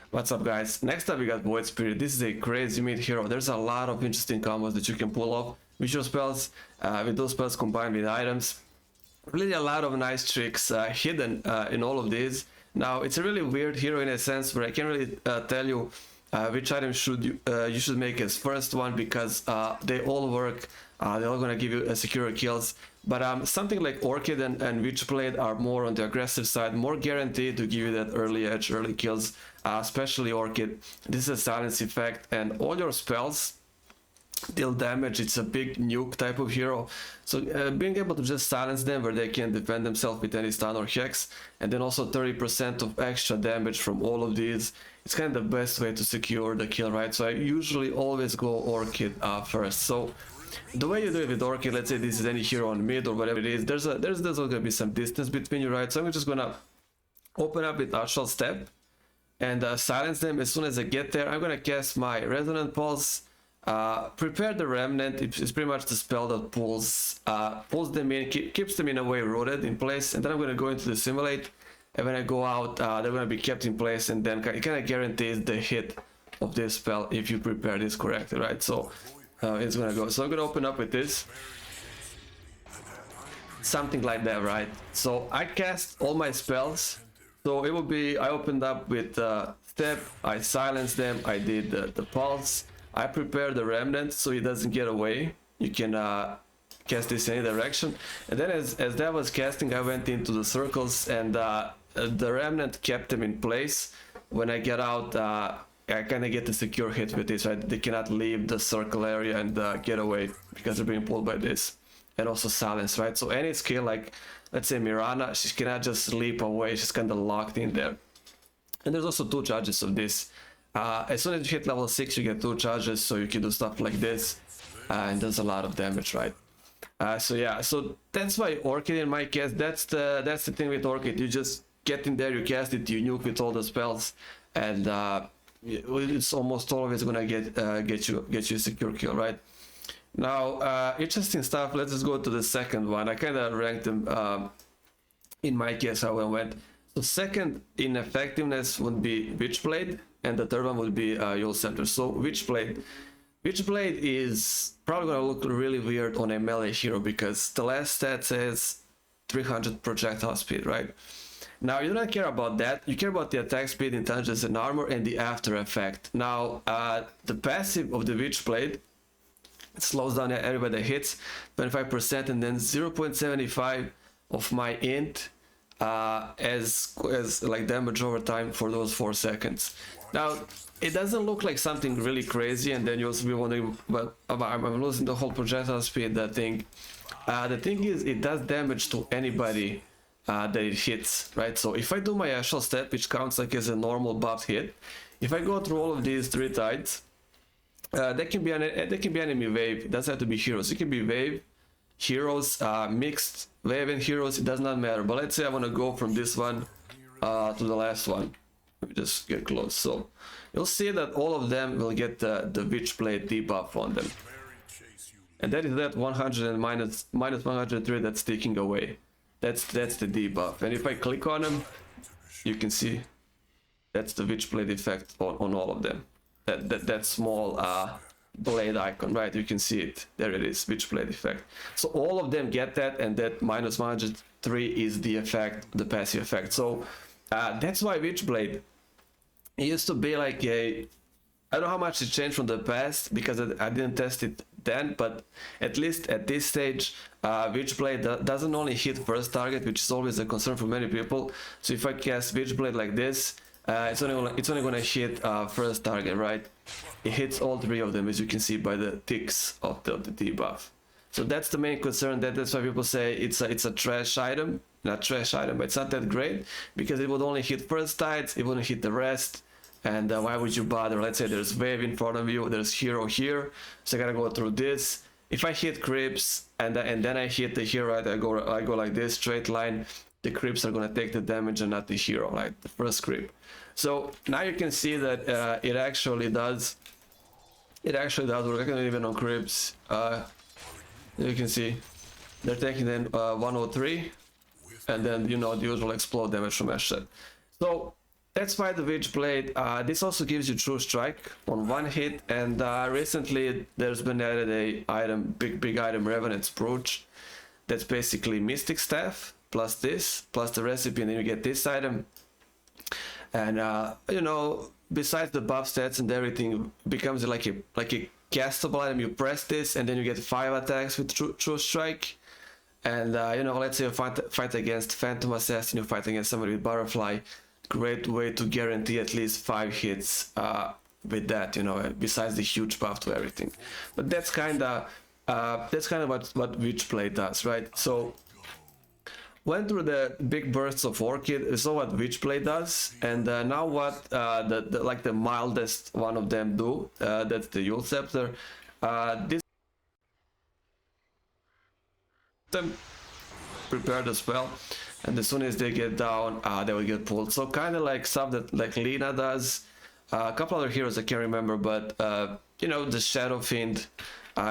What's up, guys? Next up we got Void Spirit. This is a crazy mid hero. There's a lot of interesting combos that you can pull off with your spells, with those spells combined with items. Really a lot of nice tricks hidden in all of these. Now it's a really weird hero in a sense where I can't really tell you which item you should make as first one, because they all work. They're all gonna give you secure kills. But something like Orchid and Witchblade are more on the aggressive side, more guaranteed to give you that early edge, early kills, especially Orchid. This is a silence effect, and all your spells deal damage. It's a big nuke type of hero, so being able to just silence them where they can defend themselves with any stun or hex, and then also 30% of extra damage from all of these, it's kind of the best way to secure the kill, right? So I usually always go Orchid first. So the way you do it with Orchid, let's say this is any hero on mid or whatever it is, there's gonna be some distance between you, right? So I'm just gonna open up with Archal Step and silence them. As soon as I get there, I'm gonna cast my Resonant Pulse. Prepare the Remnant. It's pretty much the spell that pulls them in, keeps them in a way rooted in place, and then I'm gonna go into the Simulate, and when I go out, they're gonna be kept in place, and then it kind of guarantees the hit of this spell if you prepare this correctly, right? So it's gonna go. So I'm gonna open up with this, something like that, right? So I cast all my spells. So it will be, I opened up with Step, I silenced them, I did the Pulse, I prepared the Remnant so he doesn't get away. You can cast this in any direction. And then as that was casting, I went into the circles, and the Remnant kept them in place. When I get out, I kind of get a secure hit with this, right? They cannot leave the circle area and get away because they're being pulled by this. And also silence, right? So any skill, like let's say Mirana, she cannot just leap away, she's kind of locked in there. And there's also 2 charges of this. As soon as you hit level 6, you get 2 charges, so you can do stuff like this, and does a lot of damage, right? So yeah, so that's why Orchid in my case, that's the thing with Orchid. You just get in there, you cast it, you nuke with all the spells, and it's almost always gonna get you a secure kill, right? Now, interesting stuff. Let's just go to the second one. I kind of ranked them in my case how I went. So second in effectiveness would be Witchblade, and the third one would be your Scepter. So Witchblade is probably gonna look really weird on a melee hero because the last stat says 300 projectile speed, right? Now you don't care about that, you care about the attack speed, intelligence and armor, and the after effect. Now the passive of the Witchblade, it slows down everybody that hits 25%, and then 0.75 of my int as like damage over time for those 4 seconds. Now it doesn't look like something really crazy, and then you also be wondering, well, I'm losing the whole projectile speed. The thing is, it does damage to anybody that it hits, right? So if I do my Ashal Step, which counts like as a normal buffed hit, if I go through all of these 3 tides, they can be enemy wave. It doesn't have to be heroes. It can be wave, heroes, mixed wave and heroes. It does not matter. But let's say I want to go from this one to the last one. Let me just get close. So you'll see that all of them will get the Witchblade debuff on them, and that is that 100 and minus 103 that's taking away. That's the debuff. And if I click on them, you can see that's the Witchblade effect on all of them. That small blade icon, right? You can see it. There it is, Witchblade effect. So all of them get that, and that minus 103 is the effect, the passive effect. So that's why Witchblade, it used to be like a, I don't know how much it changed from the past because I didn't test it then, but at least at this stage, Witchblade doesn't only hit first target, which is always a concern for many people. So if I cast Witchblade like this, it's only gonna hit first target, right? It hits all 3 of them, as you can see by the ticks of the debuff. So that's the main concern. That's why people say it's a trash item. Not trash item, but it's not that great because it would only hit first tides, it wouldn't hit the rest. And why would you bother? Let's say there's wave in front of you, there's hero here, so I gotta go through this. If I hit creeps and then I hit the hero, right, I go like this straight line, the creeps are gonna take the damage and not the hero, like the first creep. So now you can see that it actually does work. Even on creeps, you can see they're taking then 103, and then the usual explode damage from Ashset. So that's why the Witchblade, this also gives you true strike on one hit, and recently there's been added a item, big item, Revenant's Brooch. That's basically Mystic Staff plus this plus the recipe, and then you get this item. And you know, besides the buff stats and everything, it becomes like a castable item. You press this and then you get 5 attacks with true strike. And you know, let's say you fight against Phantom Assassin, you fight against somebody with Butterfly. Great way to guarantee at least 5 hits with that, you know, besides the huge buff to everything. But that's kind of what Witchblade does, right? So went through the big bursts of Orchid, saw what Witchblade does, and now what the mildest one of them do, that's the Scepter. This them prepare the spell, and as soon as they get down, they will get pulled. So kind of like stuff that like Lina does. A couple other heroes I can't remember, but you know, the Shadow Fiend.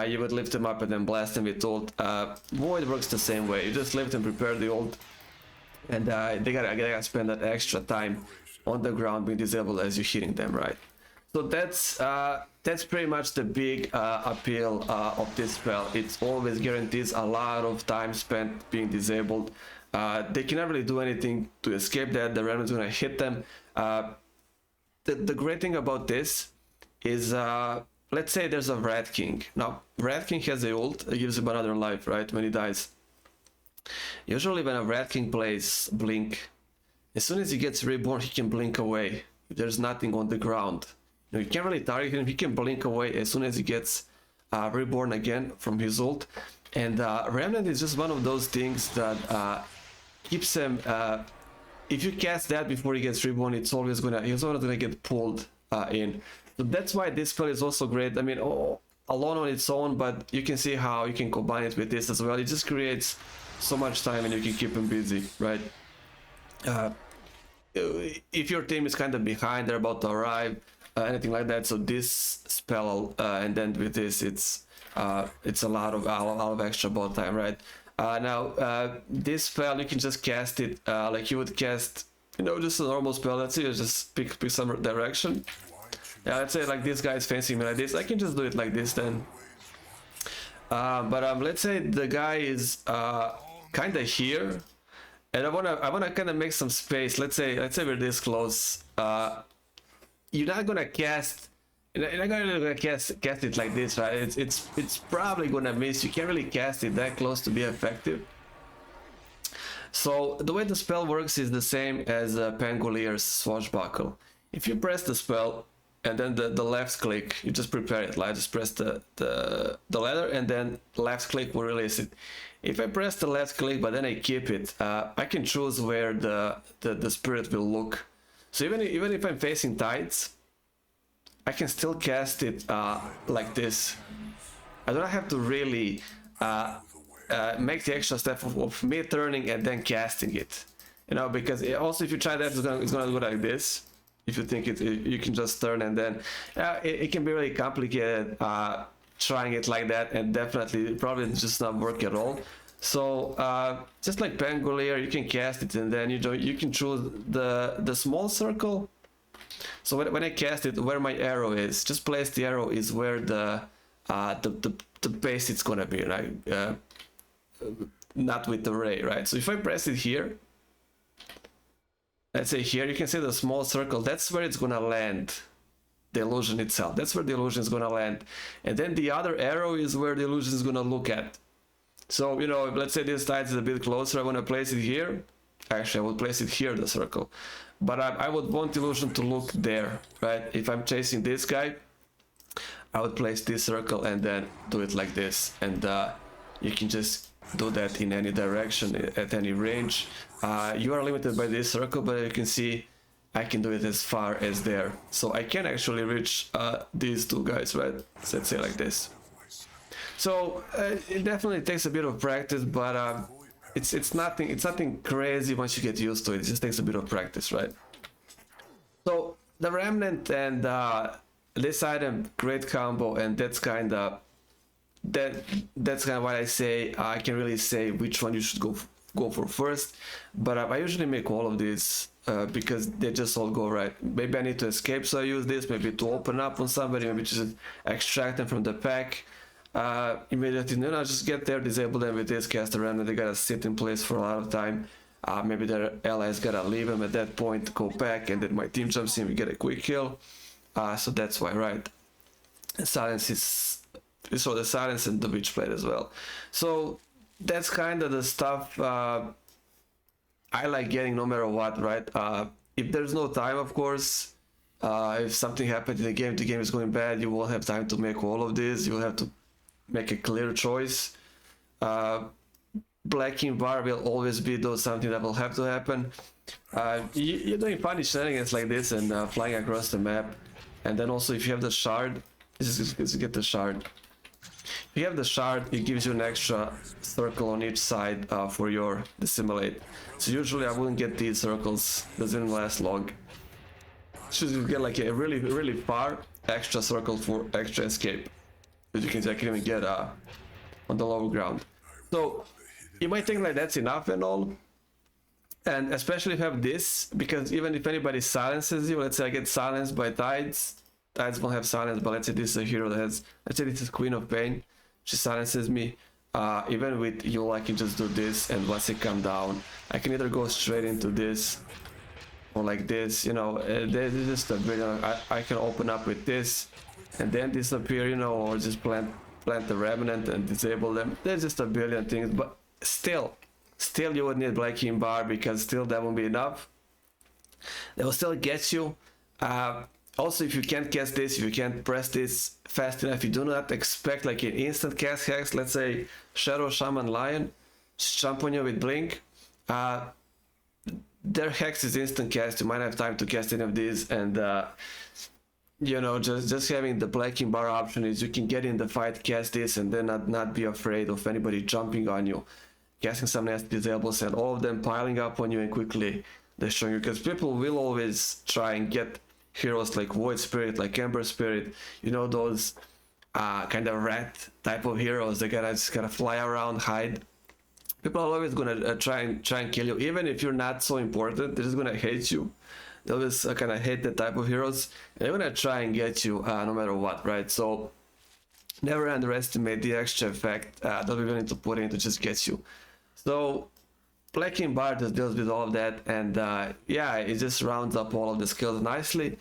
You would lift them up and then blast them with ult. Void works the same way. You just lift and prepare the ult, and they gotta spend that extra time on the ground being disabled as you're hitting them, right? So that's pretty much the big appeal of this spell. It always guarantees a lot of time spent being disabled. They cannot really do anything to escape that. The Remnant's gonna hit them. The great thing about this is, let's say there's a Rat King. Now, Rat King has a ult, it gives him another life, right, when he dies. Usually when a Rat King plays Blink, as soon as he gets reborn, he can blink away. If there's nothing on the ground, you know, you can't really target him, he can blink away as soon as he gets reborn again from his ult. And Remnant is just one of those things that keeps him, if you cast that before he gets reborn, he's always gonna get pulled in. So that's why this spell is also great. I mean, alone on its own, but you can see how you can combine it with this as well. It just creates so much time and you can keep them busy, right? If your team is kind of behind, they're about to arrive, anything like that. So this spell, and then with this, it's a lot of extra ball time, right? Now, this spell, you can just cast it like you would cast, you know, just a normal spell. Let's say you just pick some direction. Yeah, let's say like this guy is facing me like this. I can just do it like this then. But let's say the guy is kind of here, and I wanna kind of make some space. Let's say we're this close. You're not gonna cast. You're not gonna cast it like this, right? It's probably gonna miss. You can't really cast it that close to be effective. So the way the spell works is the same as Pangolier's Swashbuckle. If you press the spell and then the left click, you just prepare it, like just press the letter and then left click will release it. If I press the left click but then I keep it, I can choose where the spirit will look. So even if I'm facing tides, I can still cast it like this. I don't have to really make the extra step of me turning and then casting it, you know, because also if you try that, it's gonna go like this. If you think you can just turn and then it can be really complicated trying it like that, and definitely probably just not work at all. So just like Pangolier, you can cast it and then you can choose the small circle. So when I cast it, where my arrow is, just place the arrow is where the base it's gonna be, right? Not with the ray, right? So if I press it here, let's say here, you can see the small circle, that's where it's gonna land, the illusion itself. That's where the illusion is gonna land. And then the other arrow is where the illusion is gonna look at. So, you know, let's say this tide is a bit closer, I wanna place it here. Actually, I would place it here, the circle. But I would want illusion to look there, right? If I'm chasing this guy, I would place this circle and then do it like this. And you can just do that in any direction, at any range. You are limited by this circle, but you can see I can do it as far as there. So I can actually reach these two guys, right? So let's say like this. So it definitely takes a bit of practice, but it's nothing crazy once you get used to it. It just takes a bit of practice, right? So the Remnant and this item, great combo, and that's kind of what I say. I can really say which one you should go go for first, but I usually make all of these because they just all go right. Maybe I need to escape, so I use this, maybe to open up on somebody, maybe just extract them from the pack. Immediately, I just get there, disable them with this, cast around, and they gotta sit in place for a lot of time. Maybe their allies gotta leave them at that point, go back, and then my team jumps in, we get a quick kill. So that's why, right? Silence is so the silence and the Witchblade as well. So that's kind of the stuff I like getting no matter what, right? If there's no time, of course, if something happened in the game is going bad, you won't have time to make all of this. You will have to make a clear choice. Blacking bar will always be though something that will have to happen. You're doing funny shenanigans like this and flying across the map, and then also if you have the shard, this is get the shard. If you have the shard, it gives you an extra circle on each side for your dissimulate. So usually I wouldn't get these circles, doesn't last long. So you get like a really far extra circle for extra escape that you can even get on the lower ground. So you might think like that's enough and all, and especially if you have this, because even if anybody silences you, let's say I get silenced by Tides won't have silence, but let's say this is a hero that has, let's say this is Queen of Pain, she silences me, even with you I can just do this, and once it comes down I can either go straight into this or like this, there's just a bit, I can open up with this and then disappear, or just plant the remnant and disable them. There's just a billion things, but still you would need Blacking Bar, because still that won't be enough. They will still get you. Also, if you can't cast this, if you can't press this fast enough, you do not expect like an instant cast hex. Let's say Shadow Shaman Lion, just jump on you with Blink. Their hex is instant cast. You might have time to cast any of these, and just having the Blacking Bar option is you can get in the fight, cast this, and then not be afraid of anybody jumping on you, casting some nasty disables, and all of them piling up on you and quickly destroying you. Because people will always try and get heroes like Void Spirit, like Ember Spirit, those kind of rat type of heroes. They just gotta fly around, hide. People are always gonna try and kill you, even if you're not so important. They're just gonna hate you. They always kind of hate that type of heroes. They're gonna try and get you no matter what, right? So never underestimate the extra effect that we're willing to put in to just get you. So Blacking Bar just deals with all of that, and it just rounds up all of the skills nicely.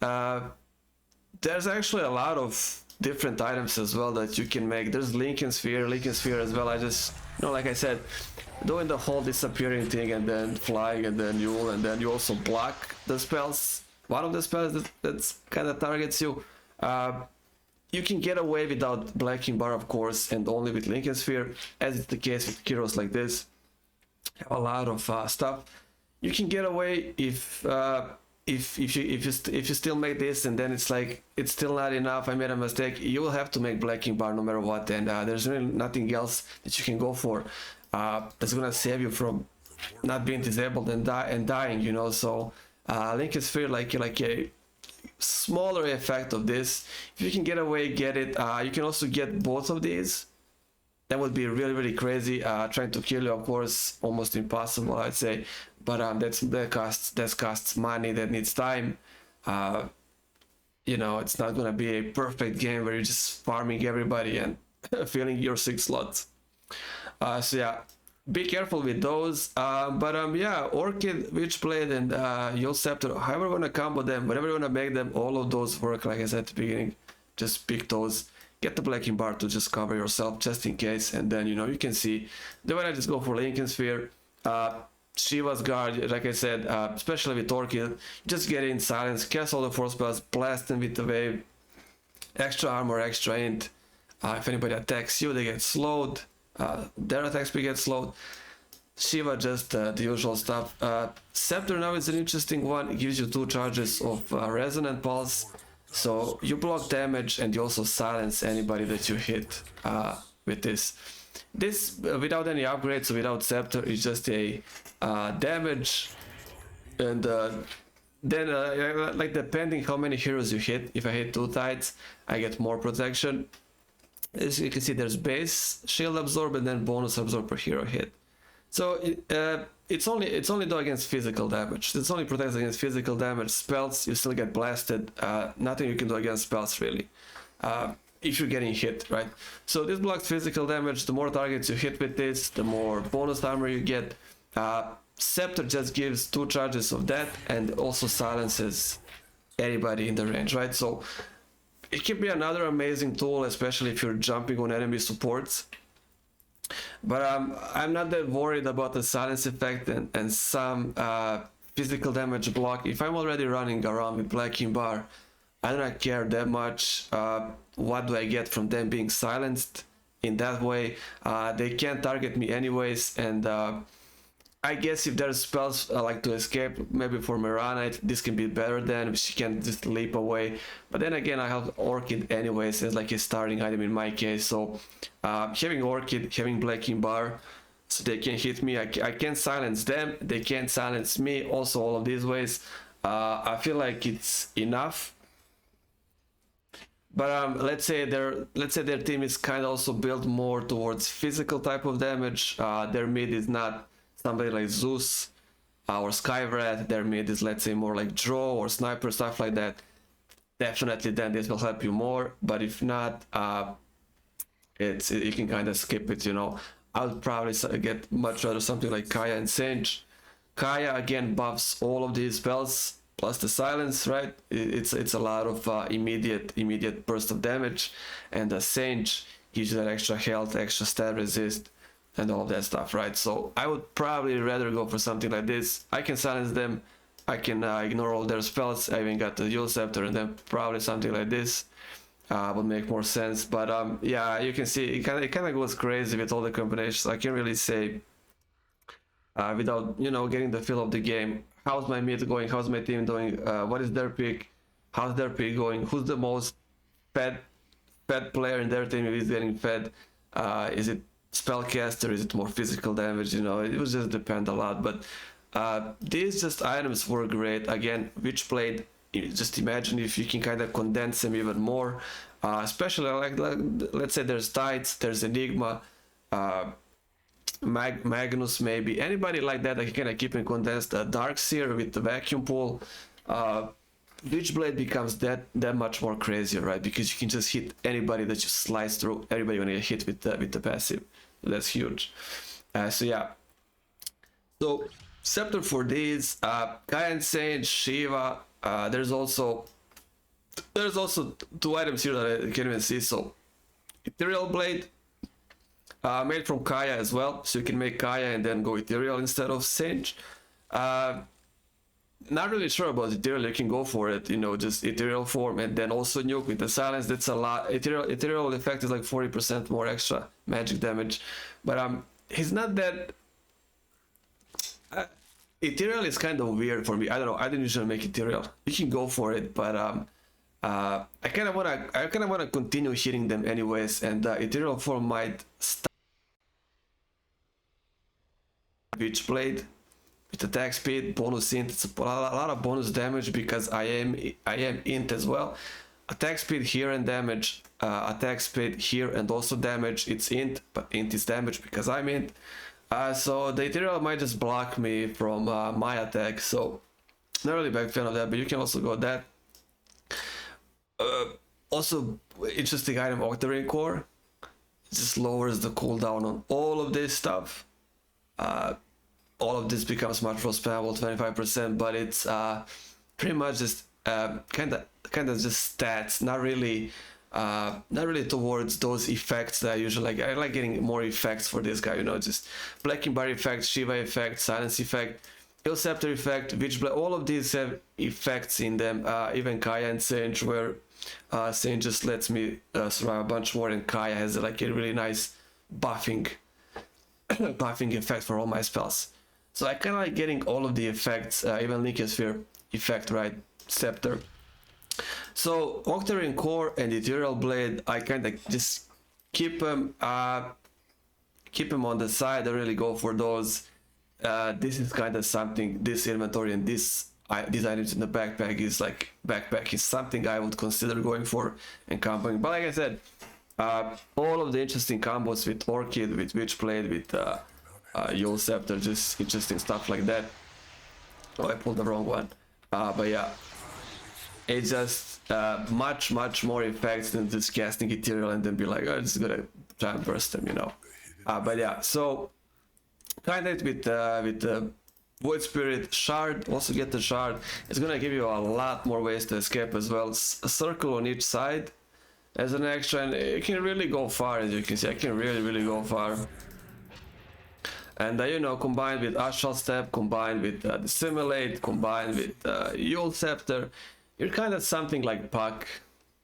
There's actually a lot of different items as well that you can make. There's Lincoln Sphere as well. I just, like I said, doing the whole disappearing thing and then flying and then Yule, and then you also block the spells. One of the spells that's kind of targets you. You can get away without Blacking Bar, of course, and only with Lincoln Sphere, as is the case with heroes like this. Have a lot of stuff. You can get away if you still make this, and then it's like it's still not enough. I made a mistake. You will have to make Blacking Bar no matter what, and there's really nothing else that you can go for that's gonna save you from not being disabled and dying. So Lincoln Sphere, like a smaller effect of this. If you can get away, get it. You can also get both of these. That would be really crazy. Trying to kill you, of course, almost impossible, I'd say. But that costs money. That needs time. It's not gonna be a perfect game where you're just farming everybody and filling your 6 slots. Be careful with those. Orchid, Witchblade, and your Scepter. However you wanna combo them, whatever you wanna make them, all of those work. Like I said at the beginning, just pick those. Get the Blacking Bar to just cover yourself just in case, and then you can see. Then when I just go for Lincoln Sphere, Shiva's Guard, like I said, especially with Orchid, just get in silence, cast all the 4 spells, blast them with the wave, extra armor, extra int. If anybody attacks you, they get slowed. Their attacks will get slowed. Shiva, just the usual stuff. Scepter now is an interesting one. It gives you 2 charges of Resonant Pulse. So you block damage and you also silence anybody that you hit with this. This without any upgrades, so without Scepter, is just a damage, and then like depending how many heroes you hit. If I hit 2 Tides, I get more protection. As you can see, there's base shield absorb and then bonus absorb per hero hit. So it's only though against physical damage. It's only protects against physical damage. Spells, you still get blasted. Nothing you can do against spells really. If you're getting hit, right? So this blocks physical damage. The more targets you hit with this, the more bonus armor you get. Scepter just gives 2 charges of that and also silences anybody in the range, right? So it can be another amazing tool, especially if you're jumping on enemy supports. But I'm not that worried about the silence effect and some physical damage block. If I'm already running around with Blacking Bar, I do not care that much. What do I get from them being silenced in that way? They can't target me anyways, and I guess if there's spells like to escape, maybe for Mirana, this can be better than she can just leap away. But then again, I have Orchid anyways as like a starting item in my case. So having Orchid, having Blacking Bar, so they can hit me. I can't silence them. They can't silence me. Also, all of these ways, I feel like it's enough. But let's say their team is kind of also built more towards physical type of damage. Their mid is not somebody like Zeus or Skywrath. Their mid is, let's say, more like Draw or Sniper, stuff like that. Definitely then this will help you more, but if not, you can kind of skip it, you know. I would probably get much rather something like Kaya and Sage. Kaya again buffs all of these spells plus the silence, right? It's a lot of immediate burst of damage, and the Sage gives you that extra health, extra stat resist, and all of that stuff, right? So I would probably rather go for something like this. I can silence them, I can ignore all their spells. I even got the dual scepter, and then probably something like this would make more sense. But yeah, you can see it kind of goes crazy with all the combinations. I can't really say without, you know, getting the feel of the game. How's my mid going? How's my team doing? What is their pick? How's their pick going? Who's the most fed player in their team if he's getting fed? Is it spellcaster? Is it more physical damage? You know, it would just depend a lot. But these just items were great. Again, Witchblade, just imagine if you can kind of condense them even more. Especially like let's say there's Tides, there's Enigma, Magnus, maybe anybody like that can kind of keep and condense the Darkseer with the vacuum pull. Witchblade becomes that much more crazier, right? Because you can just hit anybody that you slice through. Everybody when you hit with the passive. So that's huge. So yeah. So Scepter for these, Kaya and Sage, Shiva. There's also 2 items here that I can't even see. So Ethereal Blade, made from Kaya as well, so you can make Kaya and then go Ethereal instead of Sage. Not really sure about Ethereal. You can go for it, you know, just Ethereal form and then also nuke with the silence. That's a lot. Ethereal effect is like 40% more extra magic damage, but he's not that. Ethereal is kind of weird for me. I don't know. I didn't usually make Ethereal. You can go for it, but I kind of wanna continue hitting them anyways, and Ethereal form might start Witchblade with attack speed, bonus int. It's a lot of bonus damage because I am int as well. Attack speed here and damage. Attack speed here and also damage. It's int, but int is damage because I'm int. So the Ethereal might just block me from my attack. So not really a big fan of that, but you can also go that. Also interesting item, Octarine Core. It just lowers the cooldown on all of this stuff. All of this becomes much more spammable, 25%, but it's pretty much just kind of just stats, not really towards those effects that I usually like. I like getting more effects for this guy, you know, just Blacking Bar effect, Shiva effect, Silence effect, Scepter effect, Witchblade. All of these have effects in them. Even Kaya and Sage, where Sage just lets me survive a bunch more, and Kaya has like a really nice buffing effect for all my spells. So I kind of like getting all of the effects, even Linkosphere effect, right? Scepter. So Octarine Core and Ethereal Blade, I kind of just keep them on the side. I really go for those. This is kind of something. This inventory and these items in the backpack is something I would consider going for and comboing. But like I said, all of the interesting combos with Orchid, with Witchblade, with Yule Scepter, just interesting stuff like that. Oh, I pulled the wrong one. But yeah, it's just much more effects than just casting Ethereal and then be like, oh, just gonna try and burst them, you know. But yeah, so kind of with the Void Spirit Shard, also get the Shard. It's gonna give you a lot more ways to escape as well. A circle on each side as an extra, and it can really go far. As you can see, I can really go far. And you know, combined with Astral Step, combined with Dissimulate, combined with Yule Scepter, you're kind of something like Puck.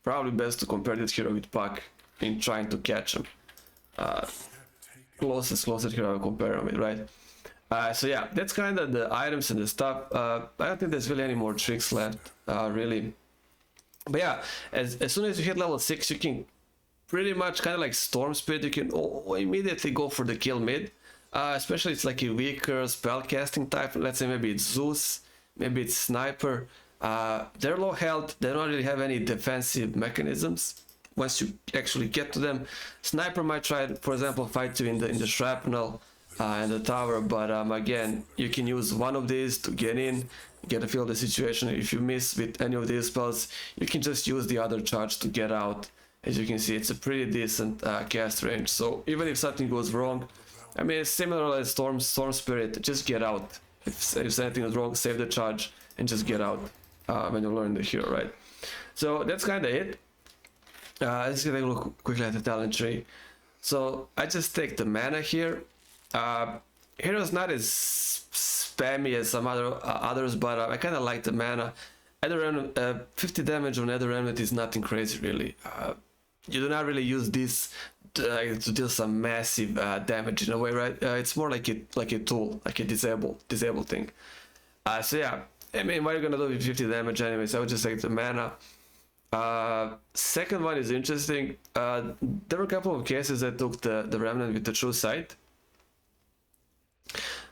Probably best to compare this hero with Puck in trying to catch him. Closest hero I compare him with, right? So yeah, that's kind of the items and the stuff. I don't think there's really any more tricks left, really. But yeah, as soon as you hit level 6, you can pretty much kind of like Storm Spirit, you can immediately go for the kill mid. Especially it's like a weaker spellcasting type, let's say maybe it's Zeus, maybe it's Sniper. They're low health, they don't really have any defensive mechanisms. Once you actually get to them, Sniper might try, for example, fight you in the shrapnel and the tower, but again, you can use one of these to get in, get a feel of the situation. If you miss with any of these spells, you can just use the other charge to get out. As you can see, it's a pretty decent cast range, so even if something goes wrong, I mean, it's similar as Storm Spirit, just get out. If anything is wrong, save the charge and just get out when you learn the hero, right? So that's kind of it. Let's take a look quickly at the talent tree. So I just take the mana here. Hero's not as spammy as some others, but I kind of like the mana. 50 damage on Nether Remnant is nothing crazy, really. You do not really use this to deal some massive damage in a way, right? It's more like a tool, like a disable thing. So yeah, I mean, what are you gonna do with 50 damage anyways? I would just take the mana. Second one is interesting. There were a couple of cases that took the Remnant with the True Sight.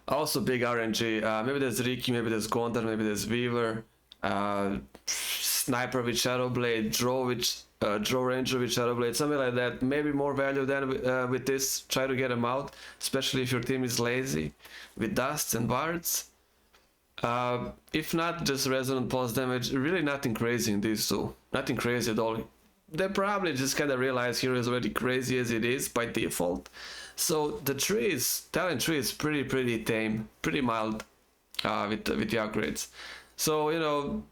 Also big RNG. Maybe there's Riki, maybe there's Gondar, maybe there's Weaver. Sniper with Shadowblade, Draw Ranger with Shadowblade, something like that. Maybe more value than with this. Try to get them out, especially if your team is lazy with Dusts and Bards. If not, just Resonant Pulse damage. Really nothing crazy in these two. Nothing crazy at all. They probably just kind of realize hero is already crazy as it is by default. So the talent tree is pretty tame, pretty mild with the upgrades. So, you know,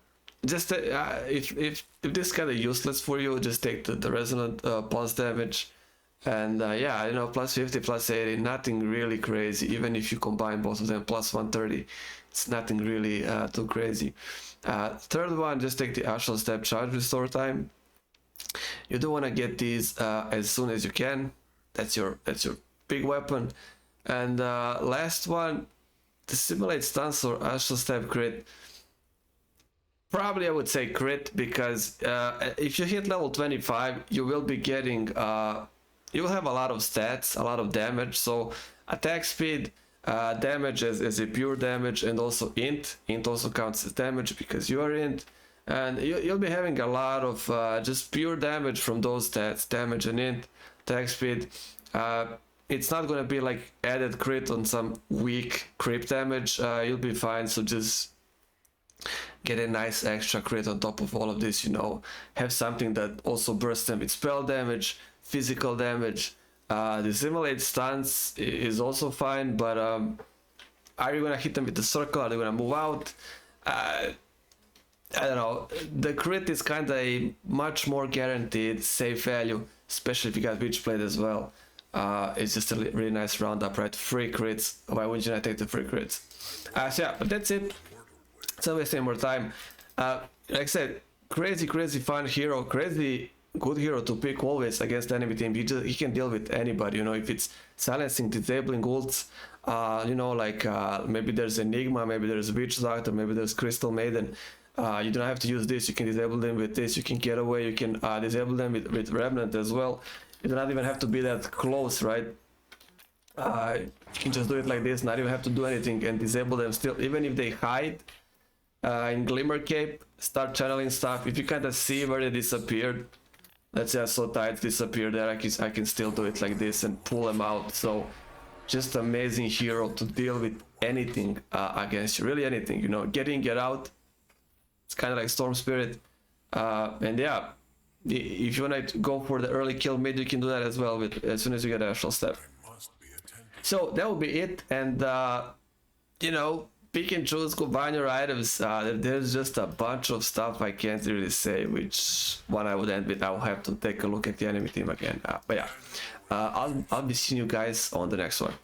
just if this kind of useless for you, just take the Resonant Pulse damage. And yeah, you know, plus 50, plus 80, nothing really crazy. Even if you combine both of them, plus 130, it's nothing really too crazy. Third one, just take the Astral Step Charge Restore Time. You do want to get these as soon as you can. That's your big weapon. And last one, the Simulate Stance or Astral Step Crit. Probably I would say crit, because if you hit level 25, you will be getting you will have a lot of stats, a lot of damage. So attack speed, damage as a pure damage, and also int also counts as damage because you are int, and you'll be having a lot of just pure damage from those stats, damage and int, attack speed. It's not going to be like added crit on some weak creep damage. You'll be fine, so just get a nice extra crit on top of all of this, you know. Have something that also bursts them with spell damage, physical damage. The Simulate Stance is also fine, but are you gonna hit them with the circle? Are they gonna move out? I don't know. The crit is kind of a much more guaranteed safe value, especially if you got Witchblade as well. It's just a really nice roundup, right? Free crits. Why wouldn't you not take the free crits? So yeah, but that's it. So wasting more time. Like I said, crazy fun hero, crazy good hero to pick always against enemy team. He can deal with anybody, you know. If it's silencing, disabling ults, you know, like maybe there's Enigma, maybe there's Witch Doctor, maybe there's Crystal Maiden. You don't have to use this. You can disable them with this. You can get away. You can disable them with Remnant as well. You do not even have to be that close, right? You can just do it like this, not even have to do anything, and disable them still, even if they hide in Glimmer Cape, start channeling stuff. If you kind of see where they disappeared, let's say I saw Tides disappear there, I can still do it like this and pull them out. So just amazing hero to deal with anything against you, really anything, you know, get in, get out. It's kind of like Storm Spirit. And yeah, if you want to go for the early kill mid, you can do that as well with as soon as you get Astral Step. So that will be it. And you know, pick and choose, combine your items. There's just a bunch of stuff I can't really say which one I would end with. I'll have to take a look at the enemy team again. But yeah, I'll be seeing you guys on the next one.